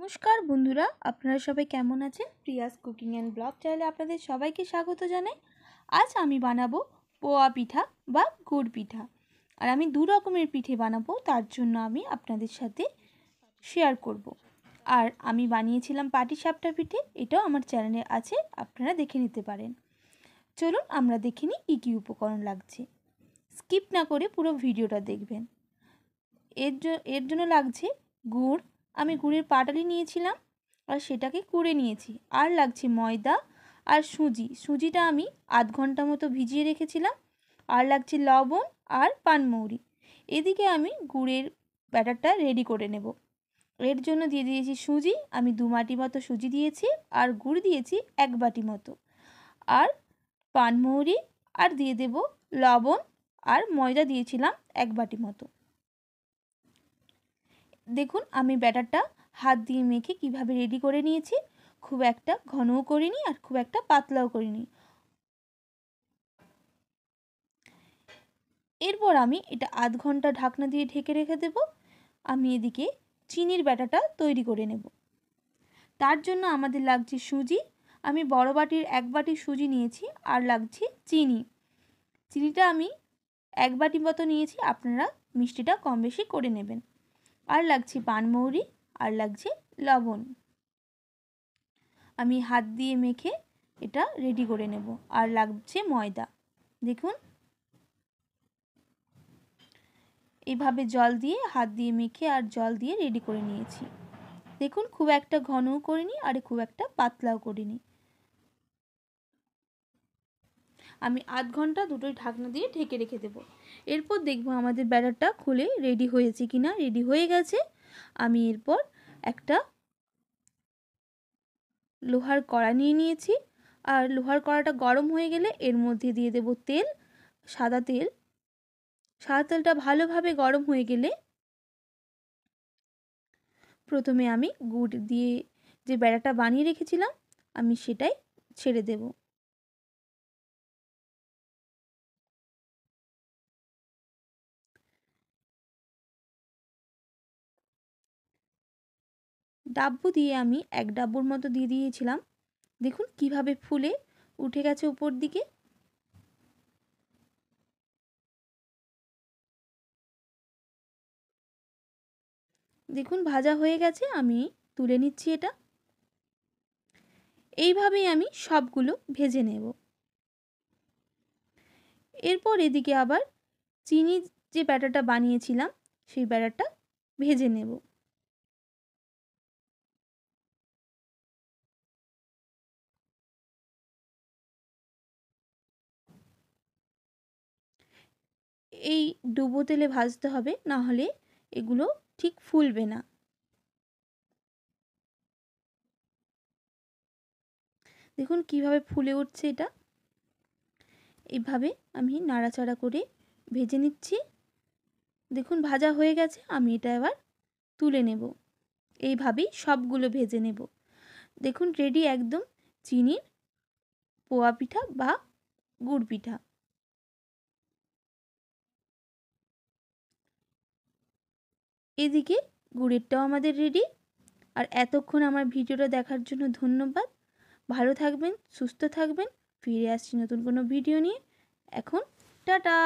নমস্কার বন্ধুরা, আপনারা সবাই কেমন আছেন? প্রিয়াস কুকিং অ্যান্ড ব্লগ চ্যানেলে আপনাদের সবাইকে স্বাগত জানাই। আজ আমি বানাবো পোয়া পিঠা বা গুড় পিঠা। আর আমি দু রকমের পিঠে বানাবো, তার জন্য আমি আপনাদের সাথে শেয়ার করব। আর আমি বানিয়েছিলাম পাটিসাপটা পিঠে, এটাও আমার চ্যানেলে আছে, আপনারা দেখে নিতে পারেন। চলুন আমরা দেখে নিই কী কী উপকরণ লাগছে। স্কিপ না করে পুরো ভিডিওটা দেখবেন। এর জন্য লাগছে গুড়। আমি গুড়ের পাটালি নিয়েছিলাম আর সেটাকে কুড়ে নিয়েছি। আর লাগছে ময়দা আর সুজিটা আমি আধ ঘন্টা মতো ভিজিয়ে রেখেছিলাম। আর লাগছে লবণ আর পানমৌরি। এদিকে আমি গুড়ের ব্যাটারটা রেডি করে নেব। এর জন্য দিয়ে দিয়েছি সুজি, আমি 2 বাটি মতো সুজি দিয়েছি। আর গুড় দিয়েছি 1 বাটি মতো। আর পানমৌরি আর দিয়ে দেব লবণ। আর ময়দা দিয়েছিলাম 1 বাটি মতো। দেখুন আমি ব্যাটারটা হাত দিয়ে মেখে কিভাবে রেডি করে নিয়েছি। খুব একটা ঘনও করিনি আর খুব একটা পাতলাও করিনি। এরপর আমি এটা আধ ঘন্টা ঢাকনা দিয়ে ঢেকে রেখে দেব। আমি এদিকে চিনির ব্যাটারটা তৈরি করে নেব। তার জন্য আমাদের লাগছে সুজি। আমি বড় বাটির 1 বাটি সুজি নিয়েছি। আর লাগছে চিনিটা আমি 1 বাটি মতো নিয়েছি, আপনারা মিষ্টিটা কম বেশি করে নেবেন। আর লাগছে পানমৌরি আর লাগছে লবণ। আমি হাত দিয়ে মেখে এটা রেডি করে নেব। আর লাগছে ময়দা। দেখুন এইভাবে জল দিয়ে হাত দিয়ে মেখে আর জল দিয়ে রেডি করে নিয়েছি। দেখুন খুব একটা ঘনও করিনি আর খুব একটা পাতলাও করিনি। আমি আধ ঘন্টা দুটোই ঢাকনা দিয়ে ঢেকে রেখে দেব। এরপর দেখব আমাদের ব্যাটারটা খুলে রেডি হয়েছে কিনা। রেডি হয়ে গেছে। আমি এরপর একটা লোহার কড়া নিয়ে নিয়েছি। আর লোহার কড়াটা গরম হয়ে গেলে এর মধ্যে দিয়ে দেব তেল, সাদা তেল। সাদা তেলটা ভালোভাবে গরম হয়ে গেলে প্রথমে আমি গুড় দিয়ে যে ব্যাটারটা বানিয়ে রেখেছিলাম আমি সেটাই ছেড়ে দেব। ডাব্বু দিয়ে আমি 1 ডাব্বুর মতো দিয়ে দিয়েছিলাম। দেখুন কিভাবে ফুলে উঠে গেছে উপর দিকে। দেখুন ভাজা হয়ে গেছে, আমি তুলে নিচ্ছি এটা। এইভাবেই আমি সবগুলো ভেজে নেব। এরপর এদিকে আবার চিনি যে ব্যাটারটা বানিয়েছিলাম সেই ব্যাটারটা ভেজে নেব। এই ডুবো তেলে ভাজতে হবে, না হলে এগুলো ঠিক ফুলবে না। দেখুন কিভাবে ফুলে উঠছে এটা। এইভাবে আমি নাড়াচাড়া করে ভেজে নিচ্ছি। দেখুন ভাজা হয়ে গেছে, আমি এটা এবার তুলে নেব। এইভাবেই সবগুলো ভেজে নেব। দেখুন রেডি একদম চিনির পোয়া পিঠা বা গুড় পিঠা। এদিকে গুড়েরটাও আমাদের রেডি। আর এতক্ষণ আমার ভিডিওটা দেখার জন্য ধন্যবাদ। ভালো থাকবেন, সুস্থ থাকবেন। ফিরে আসছি নতুন কোনো ভিডিও নিয়ে। এখন টাটা।